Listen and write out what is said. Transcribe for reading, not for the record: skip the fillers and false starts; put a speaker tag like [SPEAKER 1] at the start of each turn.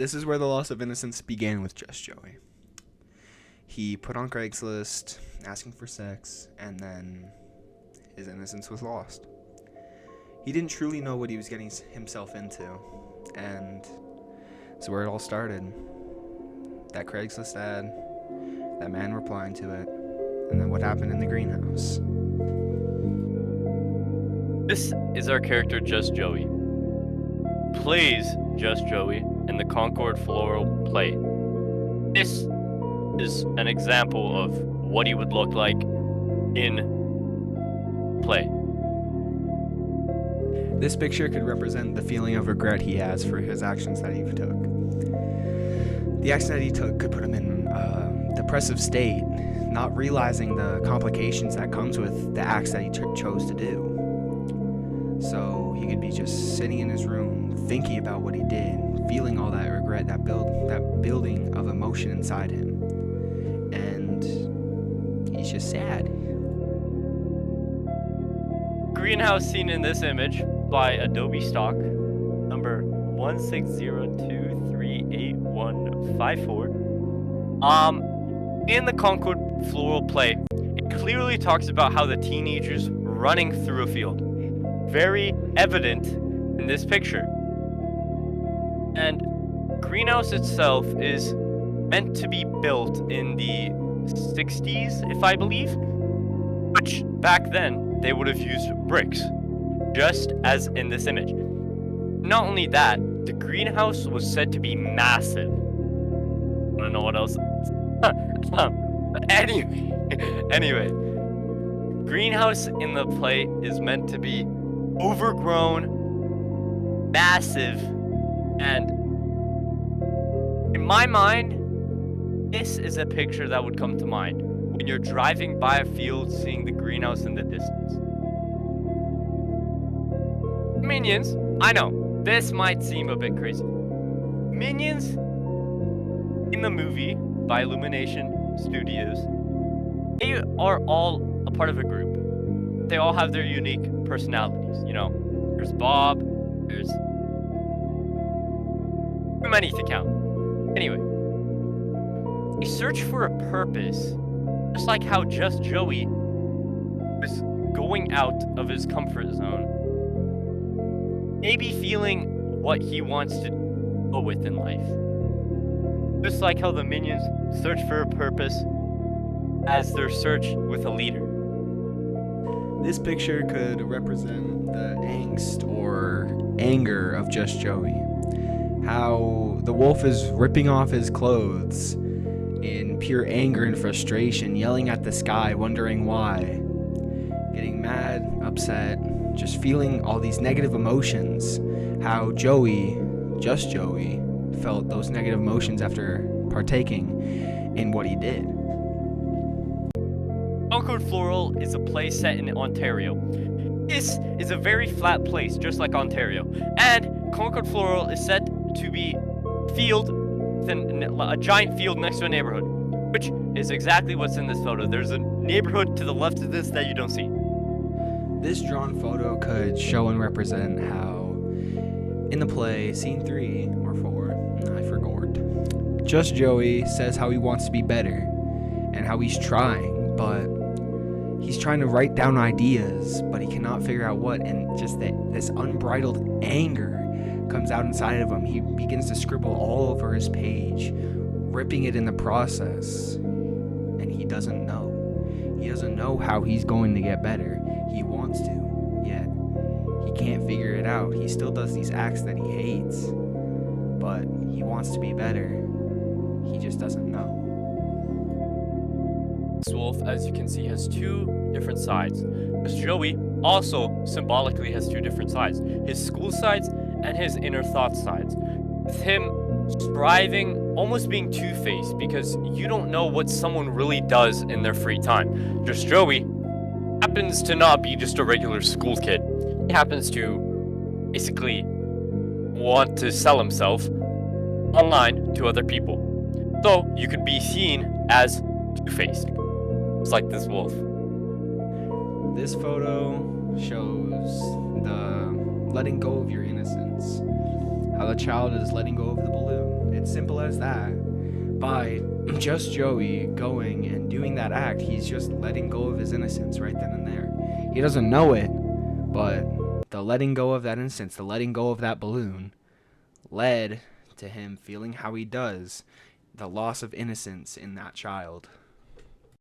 [SPEAKER 1] This is where the loss of innocence began with Just Joey. He put on Craigslist asking for sex, and then his innocence was lost. He didn't truly know what he was getting himself into, and that's where it all started. That Craigslist ad, that man replying to it, and then what happened in the greenhouse.
[SPEAKER 2] This is our character Just Joey. Plays Just Joey in the Concord Floral play. This is an example of what he would look like in play.
[SPEAKER 1] This picture could represent the feeling of regret he has for his actions that he took. The action that he took could put him in a depressive state, not realizing the complications that comes with the acts that he chose to do. So he could be just sitting in his room, thinking about what he did, feeling all that regret, that building of emotion inside him. And he's just sad.
[SPEAKER 2] Greenhouse seen in this image by Adobe stock number 160238154. In the Concord Floral play, it clearly talks about how the teenager's running through a field. Very evident in this picture. And greenhouse itself is meant to be built in the 60s, if I believe, which back then they would have used bricks, just as in this image. Not only that, the greenhouse was said to be massive. I don't know what else. Anyway, greenhouse in the play is meant to be overgrown, massive, and in my mind, this is a picture that would come to mind when you're driving by a field seeing the greenhouse in the distance. Minions, I know, this might seem a bit crazy. Minions in the movie by Illumination Studios, they are all a part of a group. They all have their unique personalities, you know. There's Bob, there's too many to count. Anyway, they search for a purpose, just like how Just Joey was going out of his comfort zone, maybe feeling what he wants to go with in life. Just like how the minions search for a purpose as their search with a leader.
[SPEAKER 1] This picture could represent the angst or anger of Just Joey. How the wolf is ripping off his clothes in pure anger and frustration, yelling at the sky, wondering why. Getting mad, upset, just feeling all these negative emotions. How Joey, Just Joey, felt those negative emotions after partaking in what he did.
[SPEAKER 2] Concord Floral is a place set in Ontario. This is a very flat place, just like Ontario. And Concord Floral is set to be a giant field next to a neighborhood, which is exactly what's in this photo. There's a neighborhood to the left of this that you don't see.
[SPEAKER 1] This drawn photo could show and represent how, in the play, scene 3 or 4, I forgot, Just Joey says how he wants to be better and how he's trying, but he's trying to write down ideas, but he cannot figure out what, and just this unbridled anger comes out inside of him. He begins to scribble all over his page, ripping it in the process, and he doesn't know. He doesn't know how he's going to get better. He wants to, yet he can't figure it out. He still does these acts that he hates, but he wants to be better. He just doesn't know.
[SPEAKER 2] This wolf, as you can see, has two different sides. Because Joey also symbolically has two different sides. His school sides and his inner thought sides. With him striving, almost being two-faced, because you don't know what someone really does in their free time. Just Joey happens to not be just a regular school kid. He happens to basically want to sell himself online to other people. So you could be seen as two-faced. It's like this wolf.
[SPEAKER 1] This photo shows the letting go of your innocence. How the child is letting go of the balloon. as that, by just Joey going and doing that act, he's just letting go of his innocence right then and there. He doesn't know it, but the letting go of that innocence, the letting go of that balloon, led to him feeling how he does, the loss of innocence in that child.